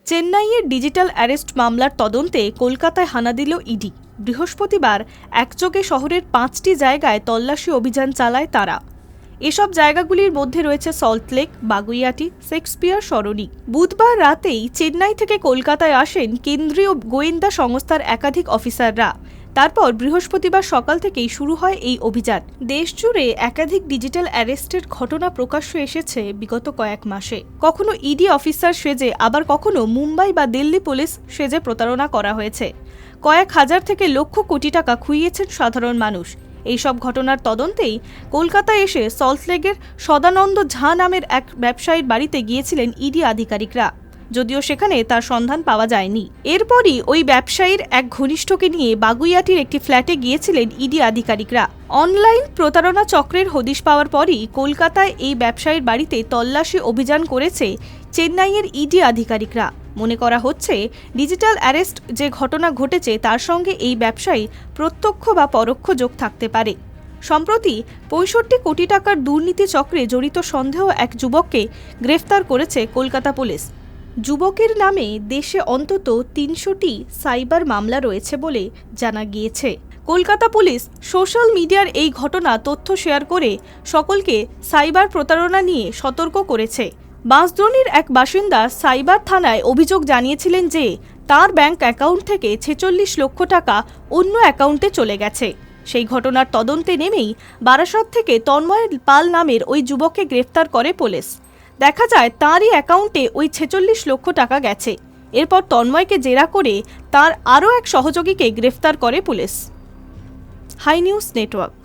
চেন্নাইয়ের digital arrest মামলার তদন্তে কলকাতায় হানা দিল ইডি। বৃহস্পতিবার একযোগে শহরের 5টি জায়গায় তল্লাশি অভিযান চালায় তারা। এসব জায়গাগুলির মধ্যে রয়েছে সল্টলেক, বাগুইয়াটি, শেক্সপিয়ার সরণি। বুধবার রাতেই চেন্নাই থেকে কলকাতায় আসেন কেন্দ্রীয় গোয়েন্দা সংস্থার একাধিক অফিসাররা। তারপর বৃহস্পতিবার সকাল থেকেই শুরু হয় এই অভিযান। দেশজুড়ে একাধিক ডিজিটাল অ্যারেস্টের ঘটনা প্রকাশ্যে এসেছে বিগত কয়েক মাসে। কখনো ইডি অফিসার সেজে, আবার কখনো মুম্বাই বা দিল্লি পুলিশ সেজে প্রতারণা করা হয়েছে। কয়েক হাজার থেকে লক্ষ কোটি টাকা খুইয়েছেন সাধারণ মানুষ। এইসব ঘটনার তদন্তেই কলকাতায় এসে সল্টলেকের সদানন্দ ঝা নামের এক ব্যবসায়ীর বাড়িতে গিয়েছিলেন ইডি আধিকারিকরা, যদিও সেখানে তার সন্ধান পাওয়া যায়নি। এরপরই ওই ব্যবসায়ীর এক ঘনিষ্ঠকে নিয়ে বাগুইয়াটির একটি ফ্ল্যাটে গিয়েছিলেন ইডি আধিকারিকরা। অনলাইন প্রতারণা চক্রের হদিশ পাওয়ার পরই কলকাতায় এই ব্যবসায়ীর বাড়িতে তল্লাশি অভিযান করেছে চেন্নাইয়ের ইডি আধিকারিকরা। মনে করা হচ্ছে, ডিজিটাল অ্যারেস্ট যে ঘটনা ঘটেছে তার সঙ্গে এই ব্যবসায়ী প্রত্যক্ষ বা পরোক্ষ যোগ থাকতে পারে। সম্প্রতি 65 কোটি টাকার দুর্নীতি চক্রে জড়িত সন্দেহ এক যুবককে গ্রেফতার করেছে কলকাতা পুলিশ। যুবকের নামে দেশে অন্তত 300টি সাইবার মামলা রয়েছে বলে জানা গিয়েছে। কলকাতা পুলিশ সোশ্যাল মিডিয়ার এই ঘটনা তথ্য শেয়ার করে সকলকে সাইবার প্রতারণা নিয়ে সতর্ক করেছে। বাঁশদ্রোণীর এক বাসিন্দা সাইবার থানায় অভিযোগ জানিয়েছিলেন যে তার ব্যাংক অ্যাকাউন্ট থেকে 46 লক্ষ টাকা অন্য অ্যাকাউন্টে চলে গেছে। সেই ঘটনার তদন্তে নেমেই বারাসাত থেকে তন্ময় পাল নামের ওই যুবককে গ্রেফতার করে পুলিশ। দেখা যায় তাঁরই অ্যাকাউন্টে ওই 46 লক্ষ টাকা গেছে। এরপর তন্ময়কে জেরা করে তার আরও এক সহযোগীকে গ্রেফতার করে পুলিশ। High news network.